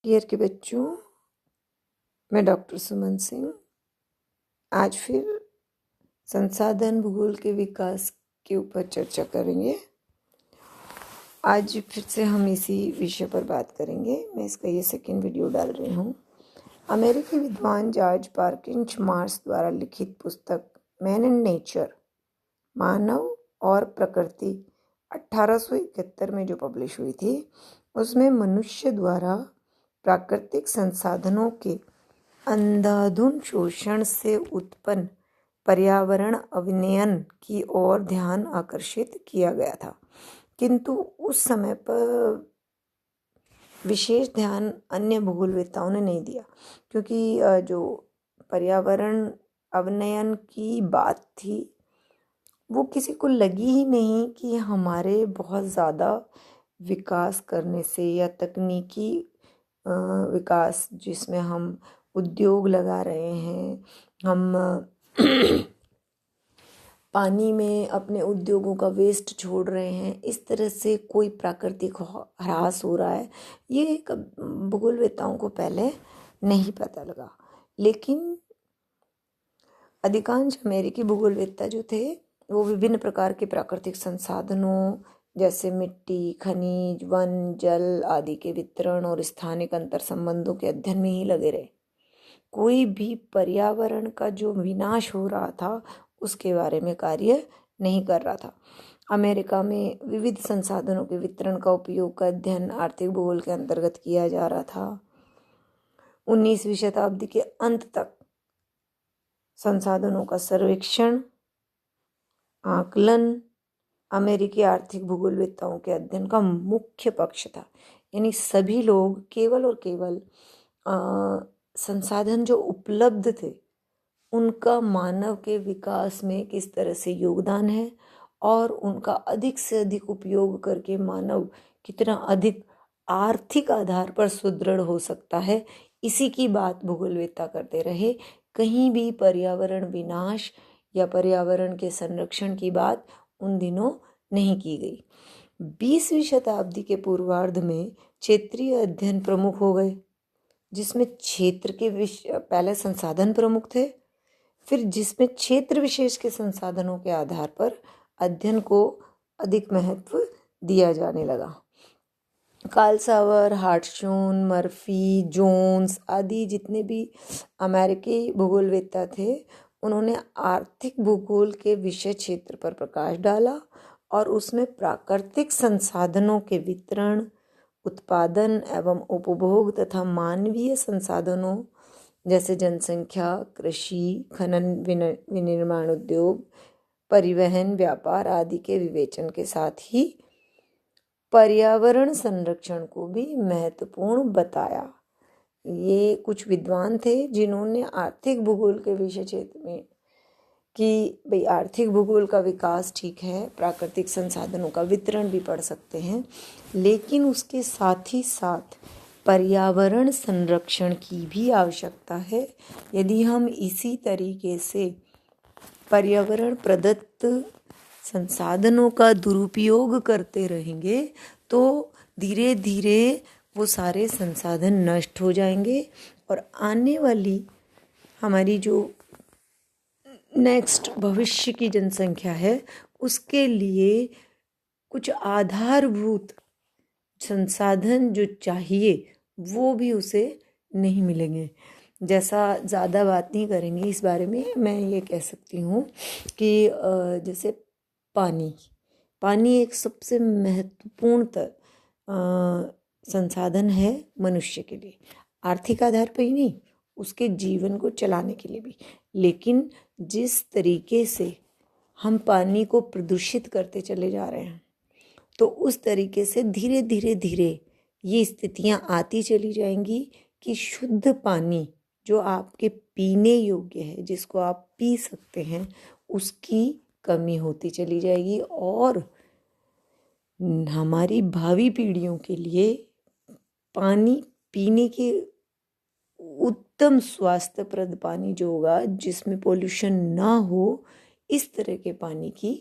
Year के बच्चों, मैं डॉक्टर सुमन सिंह आज फिर संसाधन भूगोल के विकास के ऊपर चर्चा करेंगे। आज फिर से हम इसी विषय पर बात करेंगे। मैं इसका ये सेकंड वीडियो डाल रही हूँ। अमेरिकी विद्वान जॉर्ज पार्किंस मार्श द्वारा लिखित पुस्तक मैन एंड नेचर, मानव और प्रकृति 1871 में जो पब्लिश हुई थी, उसमें मनुष्य द्वारा प्राकृतिक संसाधनों के अंधाधुंध शोषण से उत्पन्न पर्यावरण अवनयन की ओर ध्यान आकर्षित किया गया था, किंतु उस समय पर विशेष ध्यान अन्य भूगोलवेत्ताओं ने नहीं दिया, क्योंकि जो पर्यावरण अवनयन की बात थी वो किसी को लगी ही नहीं कि हमारे बहुत ज़्यादा विकास करने से या तकनीकी विकास जिसमें हम उद्योग लगा रहे हैं, हम पानी में अपने उद्योगों का वेस्ट छोड़ रहे हैं, इस तरह से कोई प्राकृतिक ह्रास हो रहा है, ये भूगोलवेत्ताओं को पहले नहीं पता लगा। लेकिन अधिकांश अमेरिकी भूगोलवेत्ता जो थे वो विभिन्न प्रकार के प्राकृतिक संसाधनों जैसे मिट्टी, खनिज, वन, जल आदि के वितरण और स्थानिक अंतर संबंधों के अध्ययन में ही लगे रहे। कोई भी पर्यावरण का जो विनाश हो रहा था उसके बारे में कार्य नहीं कर रहा था। अमेरिका में विविध संसाधनों के वितरण का उपयोग का अध्ययन आर्थिक भूगोल के अंतर्गत किया जा रहा था। 19वीं शताब्दी के अंत तक संसाधनों का सर्वेक्षण, आकलन अमेरिकी आर्थिक भूगोलवेत्ताओं के अध्ययन का मुख्य पक्ष था। यानी सभी लोग केवल और केवल संसाधन जो उपलब्ध थे उनका मानव के विकास में किस तरह से योगदान है और उनका अधिक से अधिक उपयोग करके मानव कितना अधिक आर्थिक आधार पर सुदृढ़ हो सकता है, इसी की बात भूगोलवेत्ता करते रहे। कहीं भी पर्यावरण विनाश या पर्यावरण के संरक्षण की बात उन दिनों नहीं की गई। 20वीं शताब्दी के पूर्वार्ध में क्षेत्रीय अध्ययन प्रमुख हो गए, जिसमें क्षेत्र के पहले संसाधन प्रमुख थे, फिर जिसमें क्षेत्र विशेष के संसाधनों के आधार पर अध्ययन को अधिक महत्व दिया जाने लगा। कार्ल सावर, हार्टशून, मर्फी, जोन्स आदि जितने भी अमेरिकी भूगोलवेत्ता थे, उन्होंने आर्थिक भूगोल के विषय क्षेत्र पर प्रकाश डाला और उसमें प्राकृतिक संसाधनों के वितरण, उत्पादन एवं उपभोग तथा मानवीय संसाधनों जैसे जनसंख्या, कृषि, खनन विनिर्माण उद्योग, परिवहन, व्यापार आदि के विवेचन के साथ ही पर्यावरण संरक्षण को भी महत्वपूर्ण बताया। ये कुछ विद्वान थे जिन्होंने आर्थिक भूगोल के विषय क्षेत्र में कि भाई आर्थिक भूगोल का विकास ठीक है, प्राकृतिक संसाधनों का वितरण भी पढ़ सकते हैं, लेकिन उसके साथ ही साथ पर्यावरण संरक्षण की भी आवश्यकता है। यदि हम इसी तरीके से पर्यावरण प्रदत्त संसाधनों का दुरुपयोग करते रहेंगे तो धीरे धीरे वो सारे संसाधन नष्ट हो जाएंगे और आने वाली हमारी जो नेक्स्ट भविष्य की जनसंख्या है उसके लिए कुछ आधारभूत संसाधन जो चाहिए वो भी उसे नहीं मिलेंगे। जैसा ज़्यादा बात नहीं करेंगे इस बारे में, मैं ये कह सकती हूँ कि जैसे पानी एक सबसे महत्वपूर्ण संसाधन है मनुष्य के लिए, आर्थिक आधार पर ही नहीं, उसके जीवन को चलाने के लिए भी। लेकिन जिस तरीके से हम पानी को प्रदूषित करते चले जा रहे हैं, तो उस तरीके से धीरे धीरे धीरे ये स्थितियां आती चली जाएंगी कि शुद्ध पानी जो आपके पीने योग्य है, जिसको आप पी सकते हैं, उसकी कमी होती चली जाएगी और हमारी भावी पीढ़ियों के लिए पानी पीने के उत्तम स्वास्थ्यप्रद पानी जो होगा, जिसमें पोल्यूशन ना हो, इस तरह के पानी की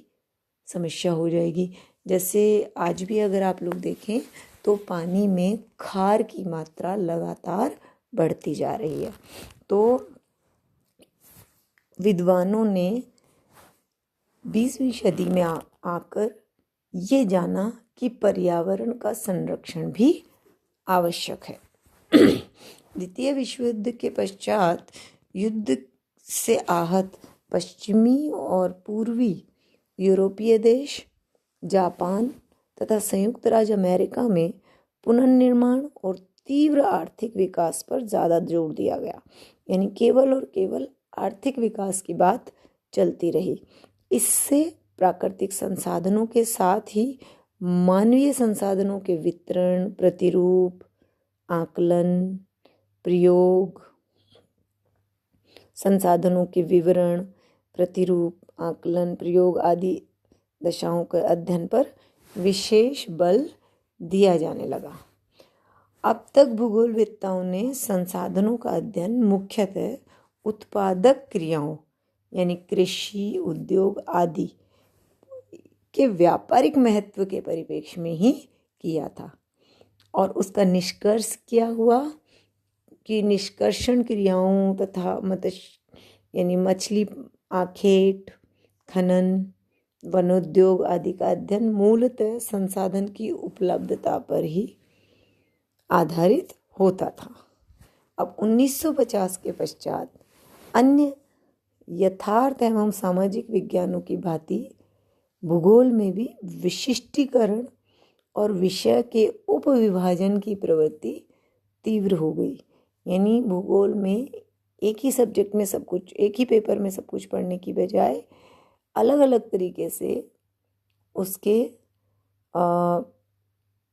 समस्या हो जाएगी। जैसे आज भी अगर आप लोग देखें तो पानी में खार की मात्रा लगातार बढ़ती जा रही है। तो विद्वानों ने 20वीं सदी में आकर ये जाना कि पर्यावरण का संरक्षण भी आवश्यक है। द्वितीय विश्व युद्ध के पश्चात युद्ध से आहत पश्चिमी और पूर्वी यूरोपीय देश, जापान तथा संयुक्त राज्य अमेरिका में पुनर्निर्माण और तीव्र आर्थिक विकास पर ज़्यादा जोर दिया गया। यानी केवल और केवल आर्थिक विकास की बात चलती रही। इससे प्राकृतिक संसाधनों के साथ ही मानवीय संसाधनों के वितरण, प्रतिरूप, आकलन, प्रयोग, संसाधनों के विवरण, प्रतिरूप, आकलन, प्रयोग आदि दशाओं के अध्ययन पर विशेष बल दिया जाने लगा। अब तक भूगोलवेत्ताओं ने संसाधनों का अध्ययन मुख्यतः उत्पादक क्रियाओं यानी कृषि, उद्योग आदि के व्यापारिक महत्व के परिप्रेक्ष्य में ही किया था। और उसका निष्कर्ष क्या हुआ कि निष्कर्षण क्रियाओं तथा मत्स्य यानी मछली आखेट, खनन, वनोद्योग आदि का अध्ययन मूलतः संसाधन की उपलब्धता पर ही आधारित होता था। अब 1950 के पश्चात अन्य यथार्थ एवं सामाजिक विज्ञानों की भांति भूगोल में भी विशिष्टीकरण और विषय के उपविभाजन की प्रवृत्ति तीव्र हो गई। यानी भूगोल में एक ही सब्जेक्ट में सब कुछ, एक ही पेपर में सब कुछ पढ़ने की बजाय अलग अलग तरीके से उसके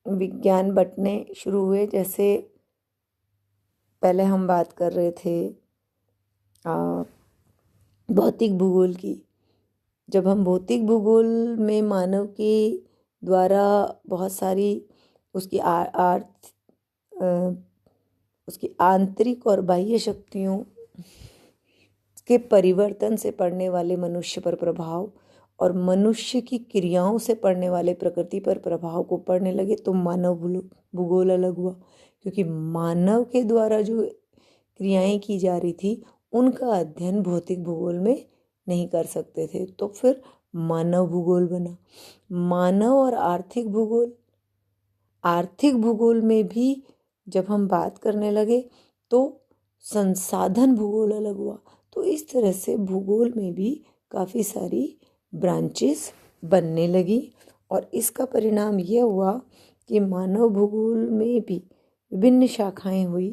विज्ञान बंटने शुरू हुए। जैसे पहले हम बात कर रहे थे भौतिक भूगोल की। जब हम भौतिक भूगोल में मानव के द्वारा बहुत सारी उसकी उसकी आंतरिक और बाह्य शक्तियों के परिवर्तन से पड़ने वाले मनुष्य पर प्रभाव और मनुष्य की क्रियाओं से पड़ने वाले प्रकृति पर प्रभाव को पढ़ने लगे तो मानव भूगोल अलग हुआ, क्योंकि मानव के द्वारा जो क्रियाएं की जा रही थी उनका अध्ययन भौतिक भूगोल में नहीं कर सकते थे। तो फिर मानव भूगोल बना। मानव और आर्थिक भूगोल में भी जब हम बात करने लगे तो संसाधन भूगोल अलग हुआ। तो इस तरह से भूगोल में भी काफ़ी सारी ब्रांचेस बनने लगी और इसका परिणाम यह हुआ कि मानव भूगोल में भी विभिन्न शाखाएं हुई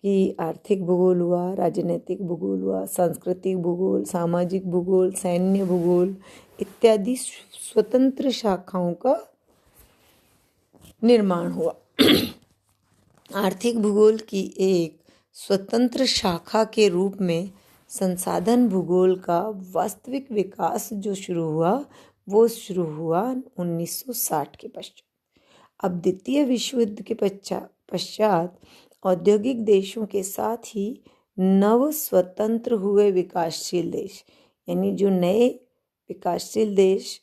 कि आर्थिक भूगोल हुआ, राजनीतिक भूगोल हुआ, सांस्कृतिक भूगोल, सामाजिक भूगोल, सैन्य भूगोल इत्यादि स्वतंत्र शाखाओं का निर्माण हुआ। आर्थिक भूगोल की एक स्वतंत्र शाखा के रूप में संसाधन भूगोल का वास्तविक विकास जो शुरू हुआ 1960 के पश्चात। अब द्वितीय विश्व युद्ध के पश्चात औद्योगिक देशों के साथ ही नव स्वतंत्र हुए विकासशील देश, यानी जो नए विकासशील देश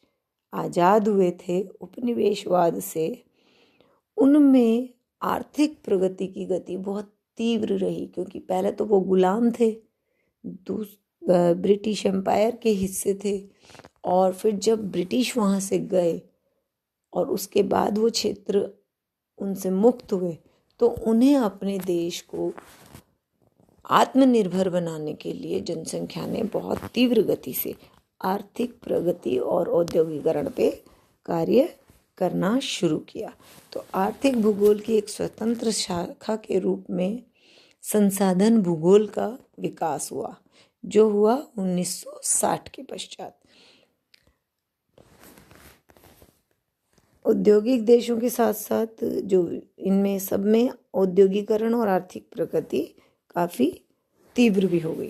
आज़ाद हुए थे उपनिवेशवाद से, उनमें आर्थिक प्रगति की गति बहुत तीव्र रही। क्योंकि पहले तो वो गुलाम थे, ब्रिटिश एम्पायर के हिस्से थे, और फिर जब ब्रिटिश वहाँ से गए और उसके बाद वो क्षेत्र उनसे मुक्त हुए तो उन्हें अपने देश को आत्मनिर्भर बनाने के लिए जनसंख्या ने बहुत तीव्र गति से आर्थिक प्रगति और औद्योगिकरण पे कार्य करना शुरू किया। तो आर्थिक भूगोल की एक स्वतंत्र शाखा के रूप में संसाधन भूगोल का विकास हुआ, जो हुआ 1960 के पश्चात। औद्योगिक देशों के साथ साथ जो इनमें सब में औद्योगिकरण और आर्थिक प्रगति काफ़ी तीव्र भी हो गई।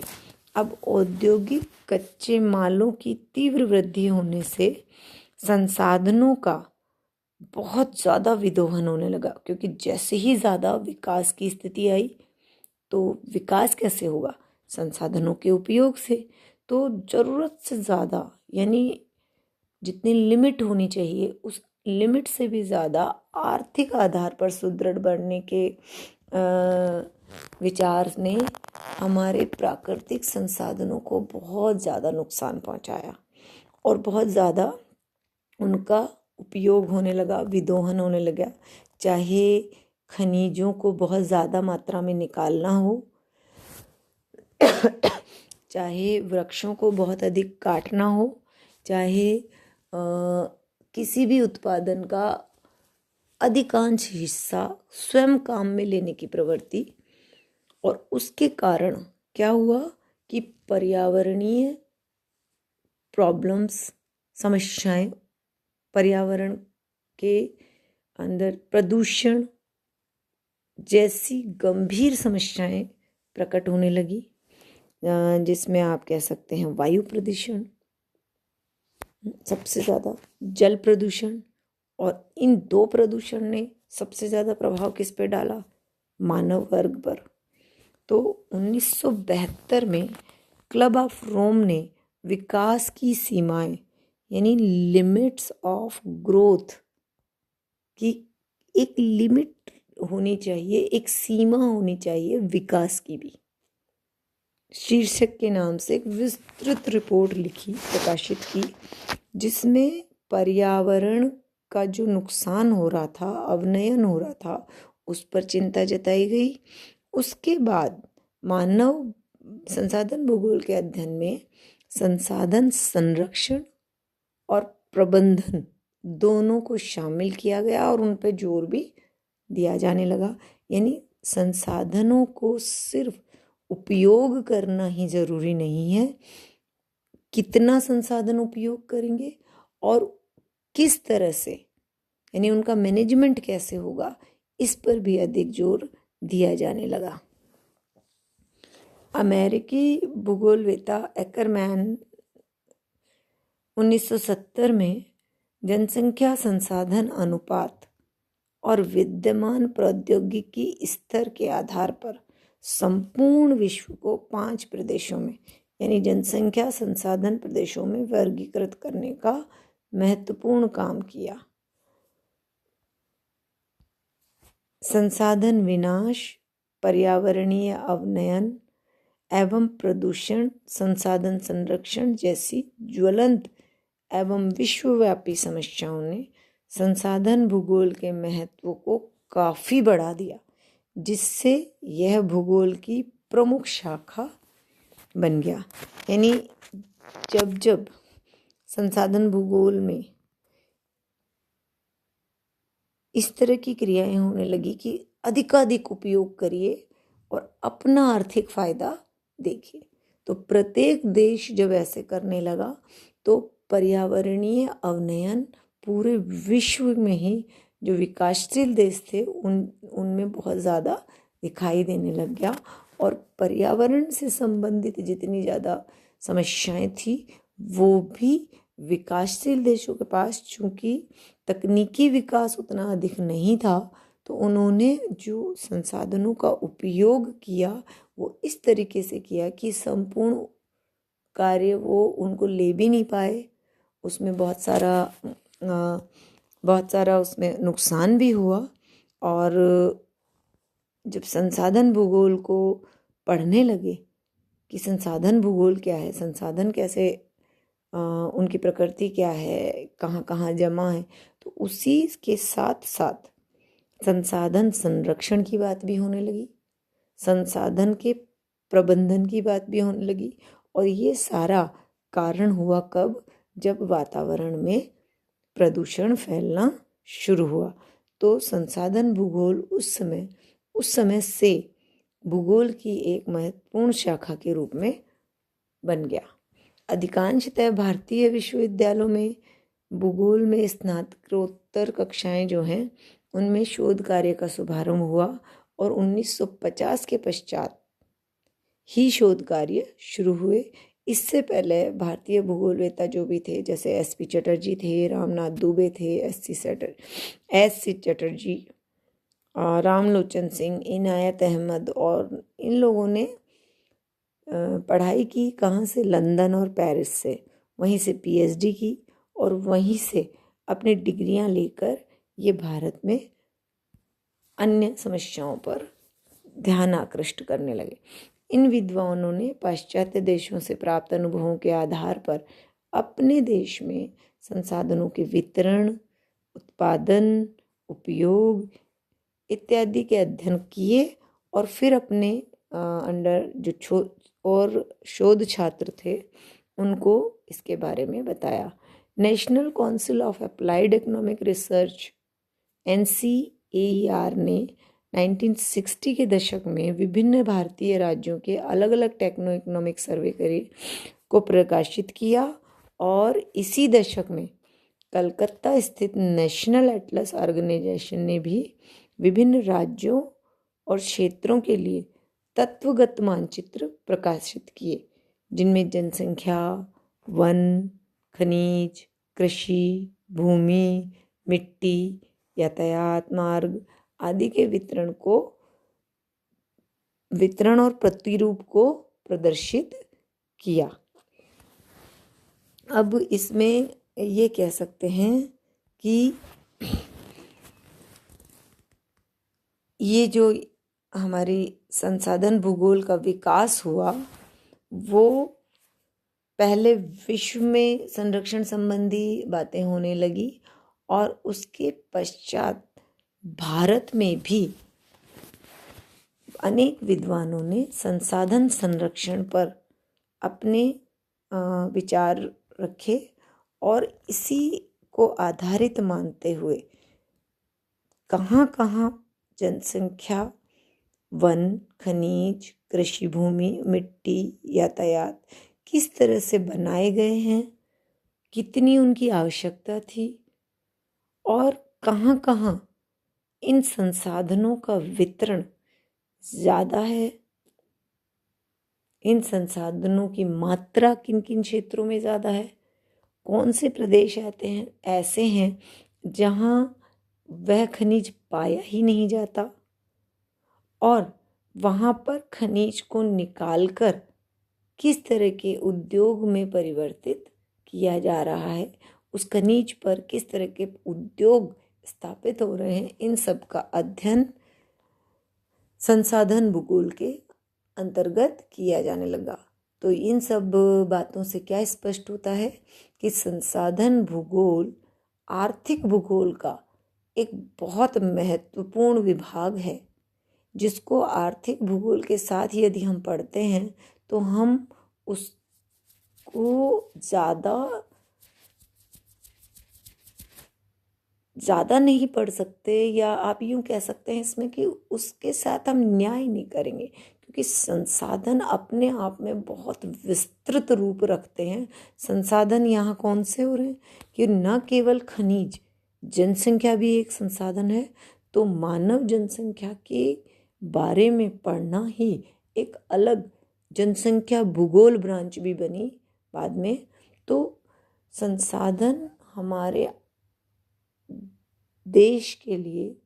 अब औद्योगिक कच्चे मालों की तीव्र वृद्धि होने से संसाधनों का बहुत ज़्यादा विदोहन होने लगा, क्योंकि जैसे ही ज़्यादा विकास की स्थिति आई तो विकास कैसे होगा? संसाधनों के उपयोग से। तो ज़रूरत से ज़्यादा, यानी जितनी लिमिट होनी चाहिए उस लिमिट से भी ज़्यादा आर्थिक आधार पर सुदृढ़ बनने के विचार ने हमारे प्राकृतिक संसाधनों को बहुत ज़्यादा नुकसान पहुंचाया और बहुत ज़्यादा उनका उपयोग होने लगा, विदोहन होने लगा। चाहे खनिजों को बहुत ज़्यादा मात्रा में निकालना हो, चाहे वृक्षों को बहुत अधिक काटना हो, चाहे किसी भी उत्पादन का अधिकांश हिस्सा स्वयं काम में लेने की प्रवृत्ति, और उसके कारण क्या हुआ कि पर्यावरणीय प्रॉब्लम्स, समस्याएं, पर्यावरण के अंदर प्रदूषण जैसी गंभीर समस्याएं प्रकट होने लगी, जिसमें आप कह सकते हैं वायु प्रदूषण सबसे ज़्यादा, जल प्रदूषण, और इन दो प्रदूषण ने सबसे ज़्यादा प्रभाव किस पे डाला? मानव वर्ग पर। तो 1972 में क्लब ऑफ रोम ने विकास की सीमाएं यानी लिमिट्स ऑफ ग्रोथ की एक लिमिट होनी चाहिए, एक सीमा होनी चाहिए विकास की भी, शीर्षक के नाम से एक विस्तृत रिपोर्ट लिखी, प्रकाशित की, जिसमें पर्यावरण का जो नुकसान हो रहा था, अवनयन हो रहा था, उस पर चिंता जताई गई। उसके बाद मानव संसाधन भूगोल के अध्ययन में संसाधन संरक्षण और प्रबंधन दोनों को शामिल किया गया और उन पर जोर भी दिया जाने लगा। यानी संसाधनों को सिर्फ उपयोग करना ही जरूरी नहीं है, कितना संसाधन उपयोग करेंगे और किस तरह से, यानी उनका मैनेजमेंट कैसे होगा, इस पर भी अधिक जोर दिया जाने लगा। अमेरिकी भूगोलवेत्ता एकरमैन 1970 में जनसंख्या संसाधन अनुपात और विद्यमान प्रौद्योगिकी स्तर के आधार पर संपूर्ण विश्व को 5 प्रदेशों में, यानी जनसंख्या संसाधन प्रदेशों में वर्गीकृत करने का महत्वपूर्ण काम किया। संसाधन विनाश, पर्यावरणीय अवनयन एवं प्रदूषण, संसाधन संरक्षण जैसी ज्वलंत एवं विश्वव्यापी समस्याओं ने संसाधन भूगोल के महत्व को काफ़ी बढ़ा दिया, जिससे यह भूगोल की प्रमुख शाखा बन गया। यानी जब जब संसाधन भूगोल में इस तरह की क्रियाएं होने लगी कि अधिकाधिक उपयोग करिए और अपना आर्थिक फायदा देखिए, तो प्रत्येक देश जब ऐसे करने लगा तो पर्यावरणीय अवनयन पूरे विश्व में ही जो विकासशील देश थे उनमें बहुत ज़्यादा दिखाई देने लग गया, और पर्यावरण से संबंधित जितनी ज़्यादा समस्याएं थी वो भी विकासशील देशों के पास, चूँकि तकनीकी विकास उतना अधिक नहीं था, तो उन्होंने जो संसाधनों का उपयोग किया वो इस तरीके से किया कि संपूर्ण कार्य वो उनको ले भी नहीं पाए, उसमें बहुत सारा उसमें नुकसान भी हुआ। और जब संसाधन भूगोल को पढ़ने लगे कि संसाधन भूगोल क्या है, संसाधन कैसे, उनकी प्रकृति क्या है, कहाँ कहाँ जमा है, तो उसी के साथ साथ संसाधन संरक्षण की बात भी होने लगी, संसाधन के प्रबंधन की बात भी होने लगी। और ये सारा कारण हुआ कब? जब वातावरण में प्रदूषण फैलना शुरू हुआ। तो संसाधन भूगोल उस समय से भूगोल की एक महत्वपूर्ण शाखा के रूप में बन गया। अधिकांशतः भारतीय विश्वविद्यालयों में भूगोल में स्नातकोत्तर कक्षाएं जो हैं उनमें शोध कार्य का शुभारंभ हुआ और 1950 के पश्चात ही शोध कार्य शुरू हुए। इससे पहले भारतीय भूगोलवेत्ता जो भी थे, जैसे एस.पी. चटर्जी थे, रामनाथ दुबे थे, एस.सी. चटर्जी, रामलोचन सिंह, इनायत अहमद, और इन लोगों ने पढ़ाई की कहाँ से? लंदन और पेरिस से। वहीं से पीएचडी की और वहीं से अपनी डिग्रियां लेकर ये भारत में अन्य समस्याओं पर ध्यान आकृष्ट करने लगे। इन विद्वानों ने पाश्चात्य देशों से प्राप्त अनुभवों के आधार पर अपने देश में संसाधनों के वितरण, उत्पादन, उपयोग इत्यादि के अध्ययन किए और फिर अपने अंडर जो शोध छात्र थे उनको इसके बारे में बताया। National council of applied economic research NCAER ने 1960 के दशक में विभिन्न भारतीय राज्यों के अलग अलग टेक्नो इकोनॉमिक सर्वे को प्रकाशित किया और इसी दशक में कलकत्ता स्थित नेशनल एटलस ऑर्गेनाइजेशन ने भी विभिन्न राज्यों और क्षेत्रों के लिए तत्वगत मानचित्र प्रकाशित किए, जिनमें जनसंख्या, वन, खनिज, कृषि, भूमि, मिट्टी, यातायात मार्ग आदि के वितरण और प्रतिरूप को प्रदर्शित किया। अब इसमें ये कह सकते हैं कि ये जो हमारी संसाधन भूगोल का विकास हुआ वो पहले विश्व में संरक्षण संबंधी बातें होने लगी और उसके पश्चात भारत में भी अनेक विद्वानों ने संसाधन संरक्षण पर अपने विचार रखे और इसी को आधारित मानते हुए कहाँ कहाँ जनसंख्या, वन, खनिज, कृषि भूमि, मिट्टी, यातायात किस तरह से बनाए गए हैं, कितनी उनकी आवश्यकता थी और कहाँ कहाँ इन संसाधनों का वितरण ज़्यादा है, इन संसाधनों की मात्रा किन किन क्षेत्रों में ज़्यादा है, कौन से प्रदेश ऐसे हैं जहाँ वह खनिज पाया ही नहीं जाता और वहाँ पर खनिज को निकालकर किस तरह के उद्योग में परिवर्तित किया जा रहा है, उस खनिज पर किस तरह के उद्योग स्थापित हो रहे हैं, इन सब का अध्ययन संसाधन भूगोल के अंतर्गत किया जाने लगा। तो इन सब बातों से क्या स्पष्ट होता है कि संसाधन भूगोल आर्थिक भूगोल का एक बहुत महत्वपूर्ण विभाग है, जिसको आर्थिक भूगोल के साथ यदि हम पढ़ते हैं तो हम उसको ज़्यादा नहीं पढ़ सकते, या आप यूँ कह सकते हैं इसमें कि उसके साथ हम न्याय नहीं करेंगे, क्योंकि संसाधन अपने आप में बहुत विस्तृत रूप रखते हैं। संसाधन यहाँ कौन से हो रहे हैं कि न केवल खनिज, जनसंख्या भी एक संसाधन है, तो मानव जनसंख्या के बारे में पढ़ना ही एक अलग जनसंख्या भूगोल ब्रांच भी बनी बाद में। तो संसाधन हमारे देश के लिए,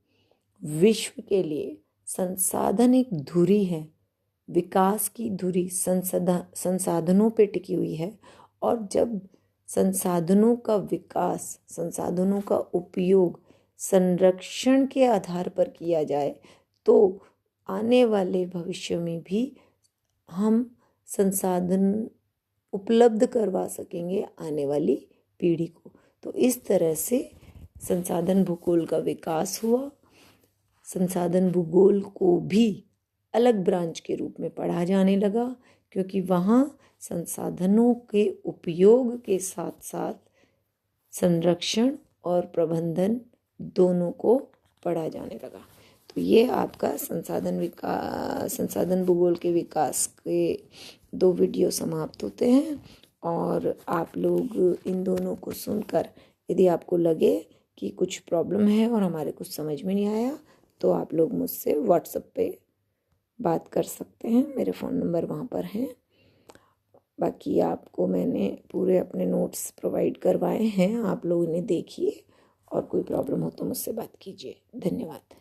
विश्व के लिए संसाधन एक धुरी है, विकास की धुरी संसाधनों पे टिकी हुई है। और जब संसाधनों का विकास, संसाधनों का उपयोग संरक्षण के आधार पर किया जाए तो आने वाले भविष्य में भी हम संसाधन उपलब्ध करवा सकेंगे आने वाली पीढ़ी को। तो इस तरह से संसाधन भूगोल का विकास हुआ। संसाधन भूगोल को भी अलग ब्रांच के रूप में पढ़ा जाने लगा, क्योंकि वहाँ संसाधनों के उपयोग के साथ साथ संरक्षण और प्रबंधन दोनों को पढ़ा जाने लगा। तो ये आपका संसाधन भूगोल के विकास के 2 वीडियो समाप्त होते हैं। और आप लोग इन दोनों को सुनकर यदि आपको लगे कि कुछ प्रॉब्लम है और हमारे कुछ समझ में नहीं आया, तो आप लोग मुझसे व्हाट्सएप पे बात कर सकते हैं, मेरे फ़ोन नंबर वहाँ पर हैं। बाकी आपको मैंने पूरे अपने नोट्स प्रोवाइड करवाए हैं, आप लोग इन्हें देखिए और कोई प्रॉब्लम हो तो मुझसे बात कीजिए। धन्यवाद।